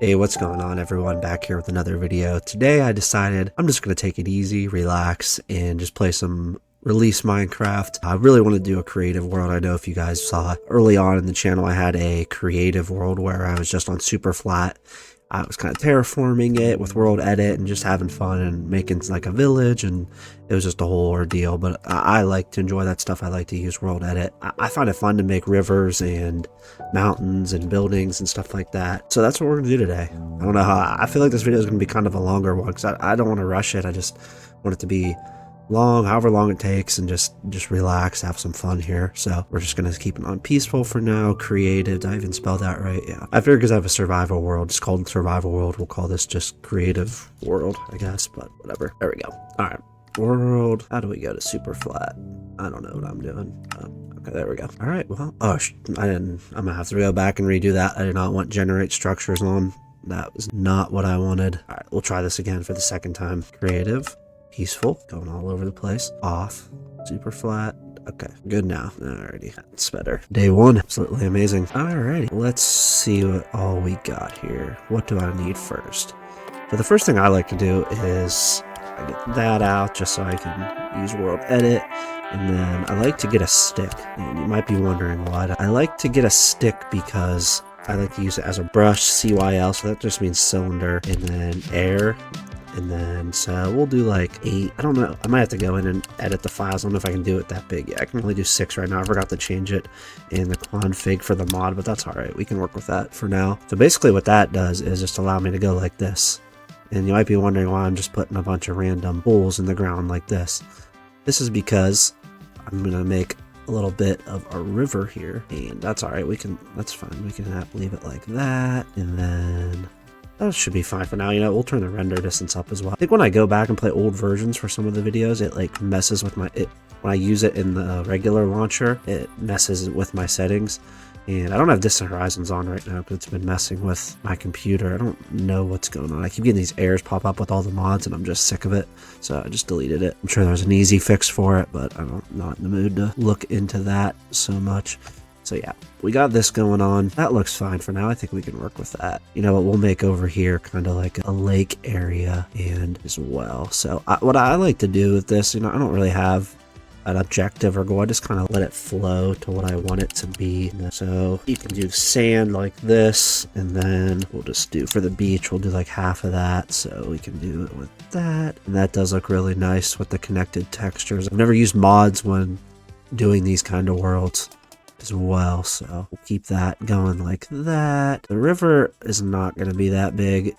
Hey, what's going on everyone? Back here with another video. Today I decided I'm just going to take it easy, relax, and just play some release Minecraft. I really want to do a creative world. I know if you guys saw early on in the channel, I had a creative world where I was just on Superflat. I was kind of terraforming it with worldedit and just having fun and making like a village, and it was just a whole ordeal. But I like to enjoy that stuff. I like to use worldedit. I find it fun to make rivers and mountains and buildings and stuff like that. So that's what we're gonna do today. I don't know how. I feel like this video is gonna be kind of a longer one because I don't want to rush it. I just want it to be long, however long it takes, and just relax, have some fun here. So we're just gonna keep it on peaceful for now. Creative, did I even spell that right? Yeah, I figured because I have a survival world, it's called survival world, we'll call this just creative world, I guess, but whatever. There we go. All right, world. How do we go to super flat? I don't know what I'm doing. Okay, there we go. All right, well, I'm gonna have to go back and redo that. I did not want generate structures on. That was not what I wanted. All right, we'll try this again for the second time. Creative, peaceful, going all over the place, off, super flat. Okay, good now. Alrighty, that's better. Day one, absolutely amazing. Alrighty, let's see what all we got here. What do I need first? So the first thing I like to do is I get that out just so I can use worldedit, and then I like to get a stick. And you might be wondering why. I like to get a stick because I like to use it as a brush, CYL, so that just means cylinder, and then air. And then, so we'll do like 8. I don't know. I might have to go in and edit the files. I don't know if I can do it that big. Yeah, I can only do 6 right now. I forgot to change it in the config for the mod, but that's all right. We can work with that for now. So basically what that does is just allow me to go like this. And you might be wondering why I'm just putting a bunch of random holes in the ground like this. This is because I'm going to make a little bit of a river here. And that's all right. That's fine. We can leave it like that. And then that should be fine for now. You know, we'll turn the render distance up as well. I think when I go back and play old versions for some of the videos, it like messes with when I use it in the regular launcher, it messes with my settings. And I don't have distant horizons on right now because it's been messing with my computer. I don't know what's going on. I keep getting these errors pop up with all the mods and I'm just sick of it. So I just deleted it. I'm sure there's an easy fix for it, but I'm not in the mood to look into that so much. So yeah, we got this going on. That looks fine for now. I think we can work with that. You know what, we'll make over here kind of like a lake area and as well. So what I like to do with this, you know, I don't really have an objective or goal. I just kind of let it flow to what I want it to be. So you can do sand like this, and then we'll just do for the beach, we'll do like half of that. So we can do it with that. And that does look really nice with the connected textures. I've never used mods when doing these kind of worlds as well, so we'll keep that going like that. The river is not going to be that big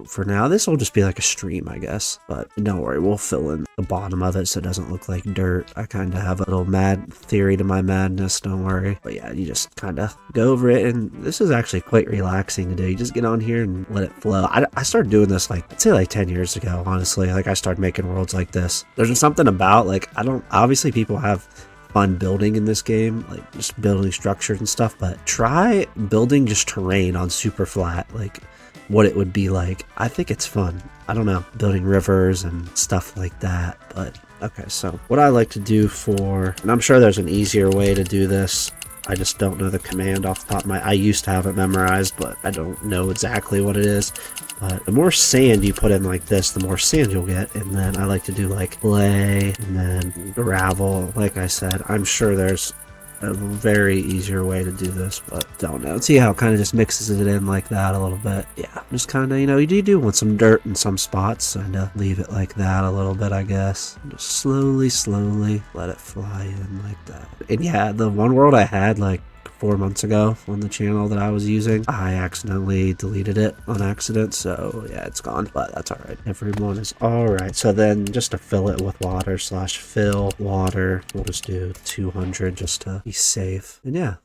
for now. This will just be like a stream, I guess, but don't worry, we'll fill in the bottom of it so it doesn't look like dirt. I kind of have a little mad theory to my madness, don't worry. But yeah, you just kind of go over it, and this is actually quite relaxing to do. You just get on here and let it flow. I started doing this like, I'd say like 10 years ago, honestly. Like I started making worlds like this. There's something about like, obviously people have fun building in this game, like just building structures and stuff, but try building just terrain on super flat, like what it would be like. I think it's fun. I don't know, building rivers and stuff like that. But okay, so what I like to do and I'm sure there's an easier way to do this, I just don't know the command off the top of I used to have it memorized, but I don't know exactly what it is. But the more sand you put in like this, the more sand you'll get. And then I like to do like clay and then gravel. Like I said, I'm sure there's a very easier way to do this, but don't know. See how it kind of just mixes it in like that a little bit. Yeah, just kind of, you know, you do want some dirt in some spots, and leave it like that a little bit, I guess. Just slowly let it fly in like that. And yeah, the one world I had like 4 months ago on the channel that I was using, I accidentally deleted it on accident, so yeah, it's gone, but that's all right. Everyone is all right. So then just to fill it with water /fill water, we'll just do 200 just to be safe. And yeah,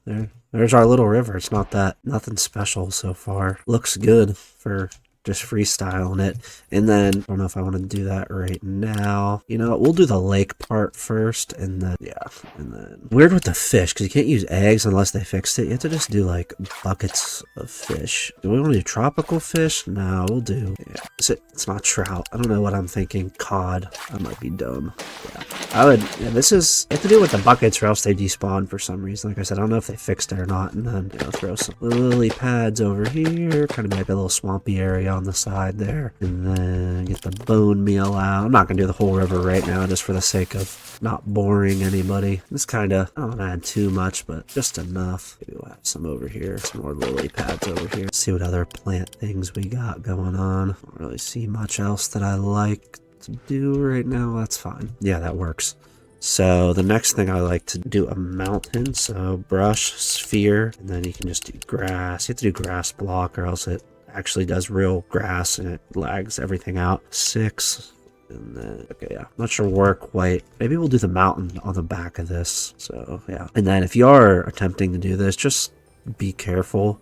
there's our little river. It's nothing special so far. Looks good for just freestyling it. And then, I don't know if I want to do that right now. You know what, we'll do the lake part first, and then, yeah, and then, weird with the fish, because you can't use eggs unless they fixed it. You have to just do, like, buckets of fish. Do we want to do tropical fish? No, we'll do, yeah. It's not trout. I don't know what I'm thinking. Cod. I might be dumb. Yeah. I would, yeah, this is, you have to do it with the buckets or else they despawn for some reason. Like I said, I don't know if they fixed it or not. And then, you know, throw some lily pads over here, kind of make a little swampy area on the side there. And then get the bone meal out. I'm not going to do the whole river right now just for the sake of not boring anybody. This kind of, I don't want to add too much, but just enough. Maybe we'll have some over here, some more lily pads over here. Let's see what other plant things we got going on. I don't really see much else that I like to do right now. That's fine. Yeah, that works. So the next thing I like to do a mountain. So brush, sphere, and then you can just do grass. You have to do grass block or else it actually does real grass and it lags everything out. 6. And then, okay, yeah, not sure where quite. Maybe we'll do the mountain on the back of this. So yeah. And then if you are attempting to do this, just be careful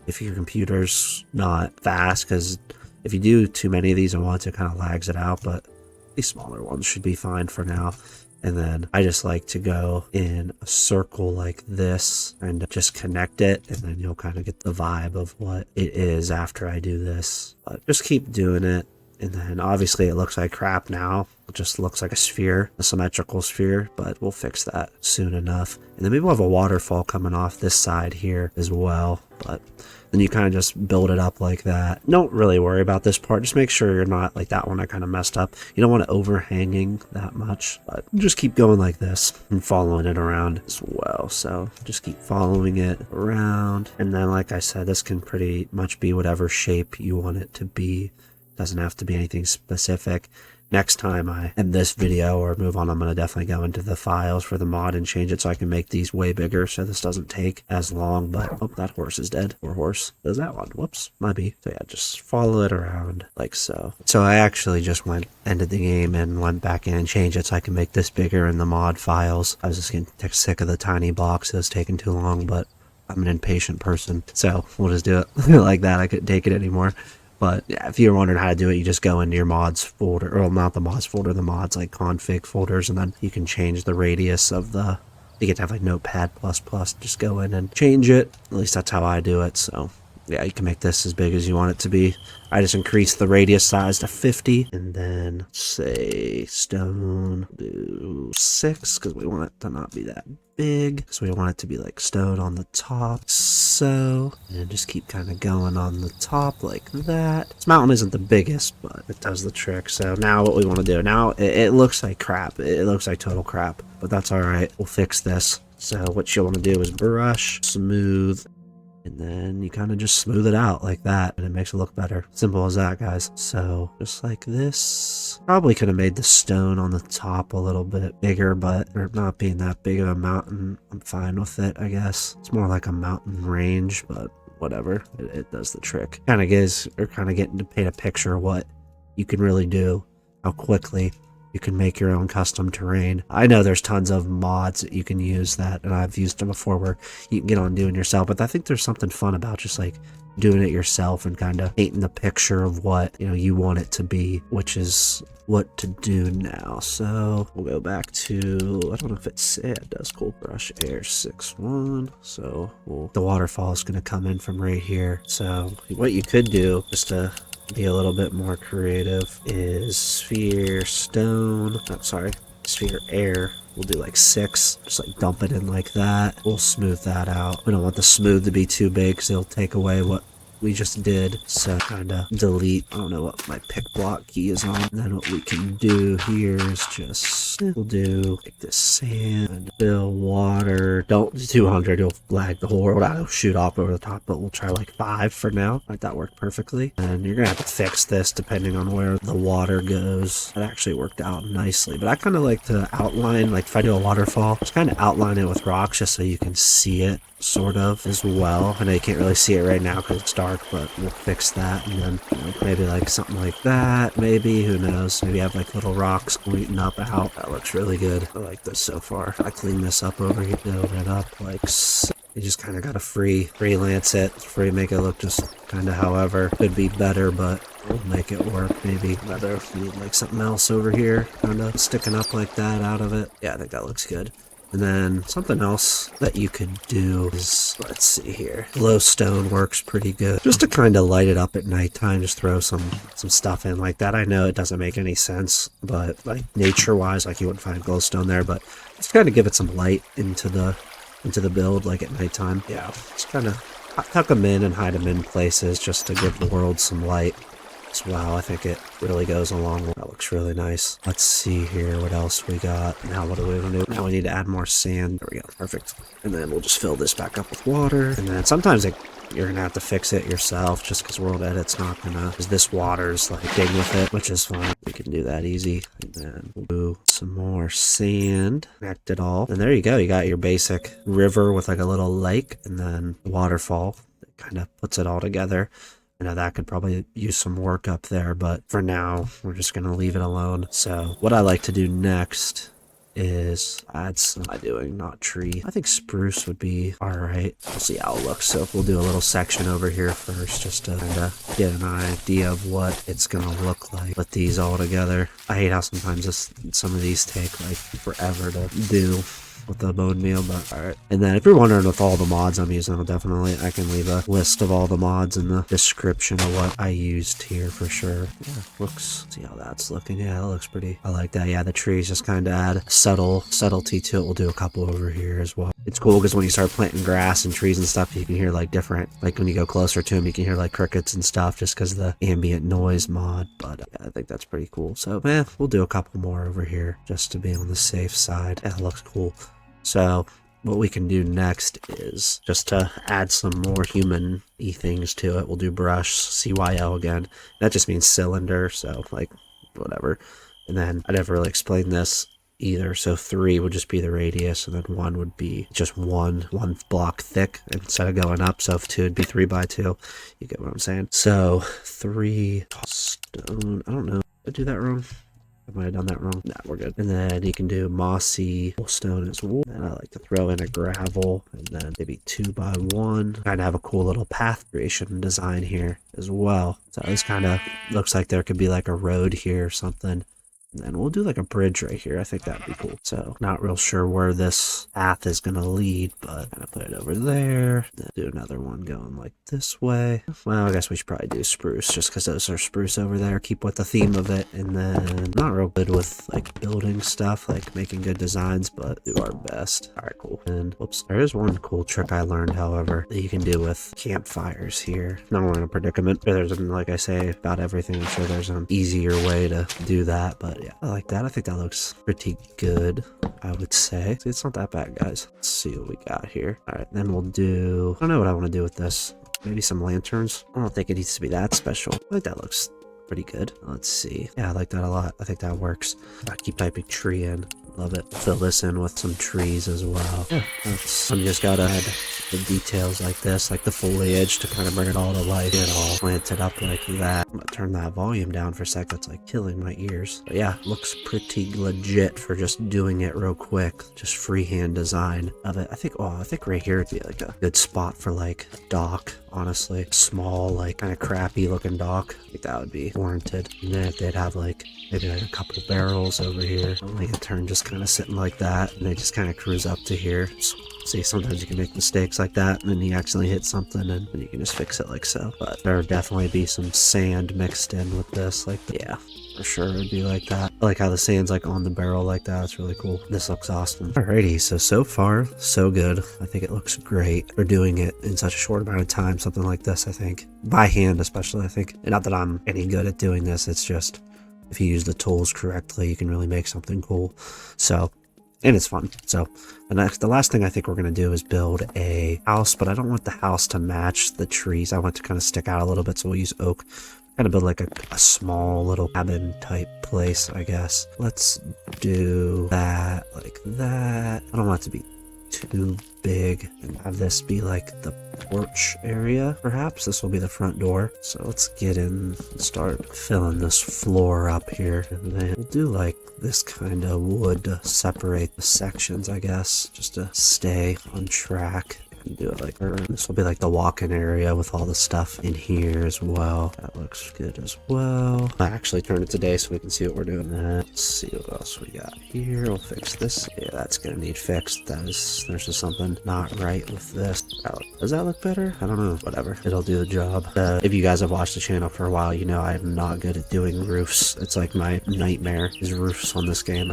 if your computer's not fast, because if you do too many of these at once, it kind of lags it out, but these smaller ones should be fine for now. And then I just like to go in a circle like this and just connect it, and then you'll kind of get the vibe of what it is after I do this. But just keep doing it. And then obviously it looks like crap now. It just looks like a sphere, a symmetrical sphere, but we'll fix that soon enough. And then maybe we'll have a waterfall coming off this side here as well. But then you kind of just build it up like that. Don't really worry about this part. Just make sure you're not like that one I kind of messed up. You don't want it overhanging that much, but just keep going like this and following it around as well. So just keep following it around. And then, like I said, this can pretty much be whatever shape you want it to be. Doesn't have to be anything specific. Next time I end this video or move on, I'm going to definitely go into the files for the mod and change it so I can make these way bigger so this doesn't take as long. But, oh, that horse is dead. Poor horse. There's that one. Whoops. Might be. So yeah, just follow it around like so. So I actually just ended the game and went back in and changed it so I can make this bigger in the mod files. I was just getting sick of the tiny boxes taking too long, but I'm an impatient person. So we'll just do it like that. I couldn't take it anymore. But yeah, if you're wondering how to do it, you just go into your mods folder, or not the mods folder, the mods like config folders, and then you can change the radius of the, you get to have like Notepad++, just go in and change it. At least that's how I do it. So yeah, you can make this as big as you want it to be. I just increased the radius size to 50, and then say stone, do 6, because we want it to not be that big, so we want it to be like stone on the top. So, and just keep kind of going on the top like that. This mountain isn't the biggest, but it does the trick. So now what we want to do, now it looks like crap. It looks like total crap, but that's all right. We'll fix this. So what you want to do is brush, smooth, and then you kind of just smooth it out like that, and it makes it look better. Simple as that, guys. So just like this. Probably could have made the stone on the top a little bit bigger, but for not being that big of a mountain, I'm fine with it, I guess. It's more like a mountain range, but whatever. It does the trick. Kind of gives, or kind of getting to paint a picture of what you can really do, how quickly you can make your own custom terrain. I know there's tons of mods that you can use that, and I've used them before where you can get on doing yourself, but I think there's something fun about just like doing it yourself and kind of painting the picture of what, you know, you want it to be, which is what to do now. So we'll go back to, I don't know if it's, yeah, it does, cool, brush air 6.1. So the waterfall is going to come in from right here. So what you could do, just to be a little bit more creative, is sphere stone, sphere air. We'll do like 6, just like dump it in like that. We'll smooth that out. We don't want the smooth to be too big because it'll take away what we just did. So kind of delete, I don't know what my pick block key is on. And then what we can do here is just, we'll do like this sand, fill water. Don't do 200, you'll lag the whole world out. It'll shoot off over the top, but we'll try like 5 for now. Like that worked perfectly. And you're gonna have to fix this depending on where the water goes. It actually worked out nicely, but I kind of like to outline, like if I do a waterfall, just kind of outline it with rocks just so you can see it sort of as well. I know you can't really see it right now because it's dark, but we'll fix that. And then, you know, maybe like something like that, maybe, who knows, maybe have like little rocks pointing up out. That looks really good. I like this so far. I clean this up over here, build it up like so. You just kind of got to freelance it, make it look just kind of however. Could be better, but We'll make it work, maybe. Rather need like something else over here, kind of sticking up like that out of it. Yeah, I think that looks good. And then something else that you could do is, let's see here, glowstone works pretty good. Just to kind of light it up at nighttime, just throw some stuff in like that. I know it doesn't make any sense, but like nature-wise, like you wouldn't find glowstone there, but just kind of give it some light into the build, like at nighttime. Yeah, just kind of tuck them in and hide them in places just to give the world some light. Wow, I think it really goes along. That looks really nice. Let's see here what else we got. Now what do we want to do? Now we need to add more sand. There we go. Perfect. And then we'll just fill this back up with water. And then sometimes you're going to have to fix it yourself just because World Edit's not going to, because this water's like dig with it, which is fine. We can do that easy. And then we'll do some more sand. Connect it all. And there you go. You got your basic river with like a little lake and then the waterfall that kind of puts it all together. I know that could probably use some work up there, but for now, we're just going to leave it alone. So what I like to do next is add some, not tree. I think spruce would be all right. We'll see how it looks. So we'll do a little section over here first, just to kind of get an idea of what it's going to look like. Put these all together. I hate how sometimes some of these take like forever to do with the bone meal, but alright. And then if you're wondering with all the mods I'm using, I can leave a list of all the mods in the description of what I used here for sure. Yeah, looks, see how that's looking. Yeah, that looks pretty. I like that. Yeah, the trees just kind of add subtlety to it. We'll do a couple over here as well. It's cool because when you start planting grass and trees and stuff, you can hear like different, like when you go closer to them, you can hear like crickets and stuff just because of the ambient noise mod. But yeah, I think that's pretty cool. So we'll do a couple more over here just to be on the safe side. Yeah, it looks cool. So what we can do next is just to add some more human-y things to it. We'll do brush, CYL again. That just means cylinder, so like whatever. And then I never really explained this either. So 3 would just be the radius, and then 1 would be just one block thick instead of going up. So if 2 would be 3 by 2. You get what I'm saying? So 3 stone. I don't know. Did I do that wrong? I might have done that wrong. Nah, we're good. And then you can do mossy stone as well. And I like to throw in a gravel and then maybe 2 by 1. Kind of have a cool little path creation design here as well. So this kind of looks like there could be like a road here or something. And then we'll do like a bridge right here. I think that'd be cool. So not real sure where this path is going to lead, but I'm going to put it over there. Then do another one going like this way. Well, I guess we should probably do spruce just because those are spruce over there. Keep with the theme of it. And then not real good with like building stuff, like making good designs, but do our best. All right, cool. And whoops, there is one cool trick I learned, however, that you can do with campfires here. Now we're in a predicament. There's, like I say, about everything. I'm sure there's an easier way to do that, but yeah, I like that. I think that looks pretty good, I would say. See, it's not that bad, guys. Let's see what we got here. All right, then we'll do, I don't know what I want to do with this. Maybe some lanterns. I don't think it needs to be that special. I think that looks pretty good. Let's see. Yeah, I like that a lot. I think that works. I keep typing tree in. Love it. Fill this in with some trees as well. Yeah, you just gotta add the details like this, like the foliage to kind of bring it all to life. Get it all planted up like that. I'm gonna turn that volume down for a sec. That's like killing my ears. But yeah, looks pretty legit for just doing it real quick. Just freehand design of it. I think right here would be like a good spot for like a dock. Honestly, small, like kind of crappy looking dock. I think that would be warranted. And then if they'd have like maybe like a couple barrels over here, like a turn just kind of sitting like that, and they just kind of cruise up to here. So, see, sometimes you can make mistakes like that, and then you accidentally hit something, and you can just fix it like so. But there would definitely be some sand mixed in with this, like yeah. For sure it would be like that. I like how the sand's like on the barrel like that. It's really cool. This looks awesome. Alrighty, so far so good. I think it looks great for doing it in such a short amount of time. Something like this, I think, by hand especially. I think, and not that I'm any good at doing this, it's just if you use the tools correctly, you can really make something cool. So, and it's fun. So the last thing I think we're going to do is build a house, but I don't want the house to match the trees. I want to kind of stick out a little bit, so we'll use oak. Kind of build like a small little cabin type place, I guess. Let's do that like that. I don't want it to be too big and have this be like the porch area. Perhaps this will be the front door. So let's get in and start filling this floor up here. And then we'll do like this kind of wood to separate the sections, I guess, just to stay on track. You do it like, this will be like the walk-in area with all the stuff in here as well. That looks good as well. I actually turned it to day so we can see what we're doing. Let's see what else we got here. We'll fix this. Yeah, that's gonna need fixed. There's just something not right with this. Does that look better? I don't know. Whatever. It'll do the job. If you guys have watched the channel for a while, you know I'm not good at doing roofs. It's like my nightmare is roofs on this game.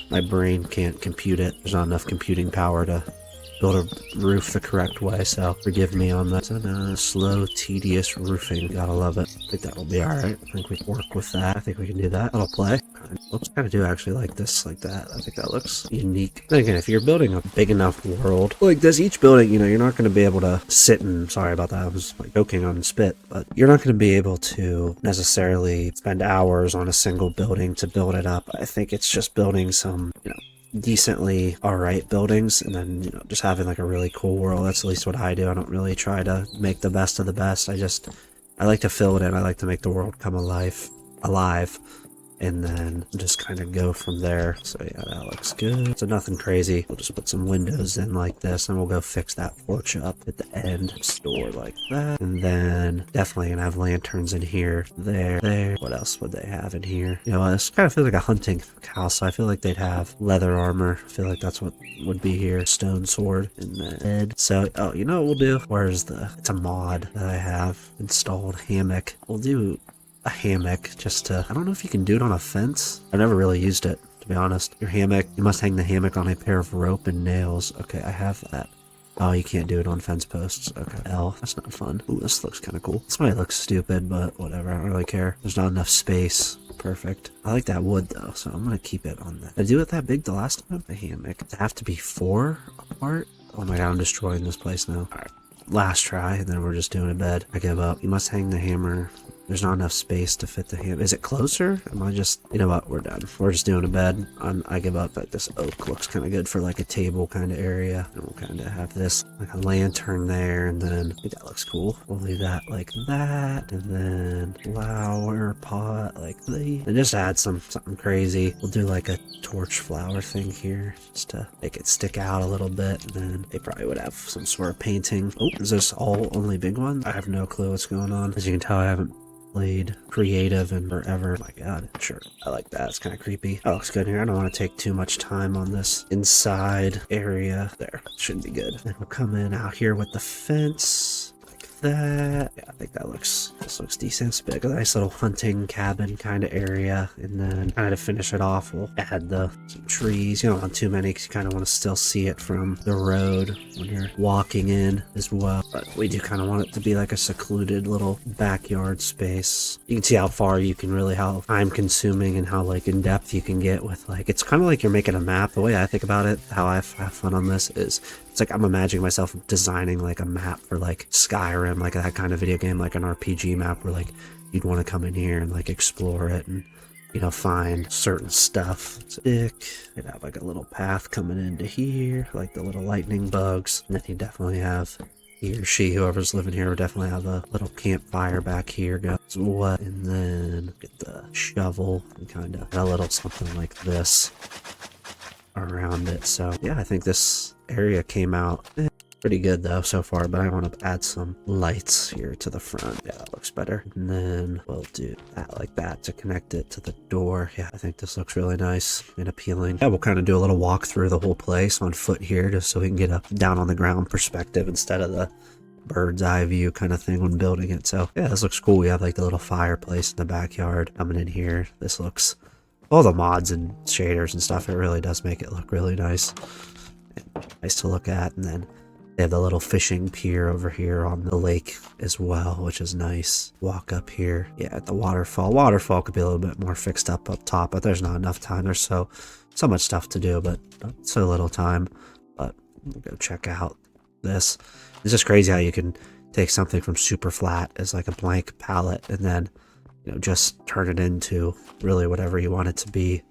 My brain can't compute it. There's not enough computing power to build a roof the correct way, so forgive me on that. Slow, tedious roofing. Gotta love it. I think that'll be alright. I think we can work with that. I think we can do that. That'll play. Looks kind of do actually like this, like that. I think that looks unique. And again, if you're building a big enough world like this, each building, you know, you're not going to be able to sit and, sorry about that, I was like joking on spit, but you're not going to be able to necessarily spend hours on a single building to build it up. I think it's just building some, you know, decently alright buildings, and then, you know, just having like a really cool world. That's at least what I do. I don't really try to make the best of the best. I like to fill it in. I like to make the world come alive, and then just kind of go from there. So yeah, that looks good. So nothing crazy. We'll just put some windows in like this, and we'll go fix that porch up at the end. Store like that. And then definitely gonna have lanterns in here, there. What else would they have in here? You know, this kind of feels like a hunting house, so I feel like they'd have leather armor. I feel like that's what would be here. Stone sword in the head. So, oh, you know what we'll do? It's a mod that I have installed. Hammock. We'll do a hammock just to, I don't know if you can do it on a fence. I've never really used it, to be honest. Your hammock, you must hang the hammock on a pair of rope and nails. Okay, I have that. Oh, you can't do it on fence posts. Okay. That's not fun. Ooh, this looks kind of cool. This might look stupid, but whatever. I don't really care. There's not enough space. Perfect. I like that wood though, so I'm gonna keep it on that. Did I do it that big the last time? The hammock. Does it have to be 4 apart? Oh my god, I'm destroying this place now. Alright. Last try, and then we're just doing a bed. I give up. You must hang the hammer. There's not enough space to fit the hammer. Is it closer? Am I just, you know what? We're done. We're just doing a bed. I give up. Like, this oak looks kind of good for like a table kind of area. And we'll kind of have this like a lantern there, and then I think that looks cool. We'll leave that like that, and then flower pot like this, and just add something crazy. We'll do like a torch flower thing here just to make it stick out a little bit, and then they probably would have some sort of painting. Oh, is this all only big ones? I have no clue what's going on. As you can tell, I haven't played creative in forever. Oh my god, sure. I like that. It's kind of creepy. That looks good here. I don't want to take too much time on this inside area. There, should be good. Then we'll come in out here with the fence. That, yeah, I think this looks decent. It's big, a nice little hunting cabin kind of area, and then kind of to finish it off, we'll add some trees. You don't want too many because you kind of want to still see it from the road when you're walking in as well. But we do kind of want it to be like a secluded little backyard space. You can see how far you can really, how time consuming and how like in depth you can get with like, it's kind of like you're making a map. The way I think about it, how I have fun on this is, it's like I'm imagining myself designing like a map for like Skyrim, like that kind of video game, like an RPG map where like you'd want to come in here and like explore it and, you know, find certain stuff. You'd have like a little path coming into here, like the little lightning bugs. And then you definitely have, he or she, whoever's living here, would definitely have a little campfire back here. Goes what? And then get the shovel and kind of a little something like this around it. So yeah, I think this area came out pretty good though so far, but I want to add some lights here to the front. Yeah, that looks better. And then we'll do that like that to connect it to the door. Yeah, I think this looks really nice and appealing. Yeah, we'll kind of do a little walk through the whole place on foot here just so we can get a down on the ground perspective instead of the bird's eye view kind of thing when building it. So yeah, this looks cool. We have like the little fireplace in the backyard coming in here. This looks, all the mods and shaders and stuff, it really does make it look really nice. Nice to look at. And then they have the little fishing pier over here on the lake as well, which is nice. Walk up here. Yeah, at the waterfall. Waterfall could be a little bit more fixed up top, but there's not enough time. There's so much stuff to do, but so little time. But we'll go check out this. It's just crazy how you can take something from Superflat as like a blank palette and then, you know, just turn it into really whatever you want it to be.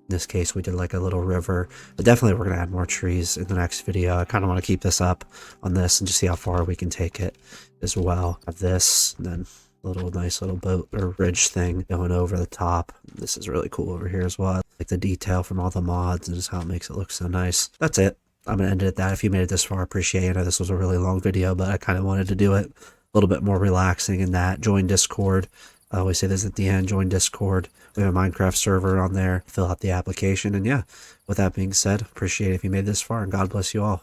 In this case, we did like a little river, but definitely we're going to add more trees in the next video. I kind of want to keep this up on this and just see how far we can take it as well. Have this, and then a nice little boat or bridge thing going over the top. This is really cool over here as well. I like the detail from all the mods and just how it makes it look so nice. That's it. I'm going to end it at that. If you made it this far, I appreciate it. I know this was a really long video, but I kind of wanted to do it a little bit more relaxing in that. Join Discord. I always say this at the end. Join Discord. We have a Minecraft server on there. Fill out the application. And yeah, with that being said, appreciate it if you made it this far, and God bless you all.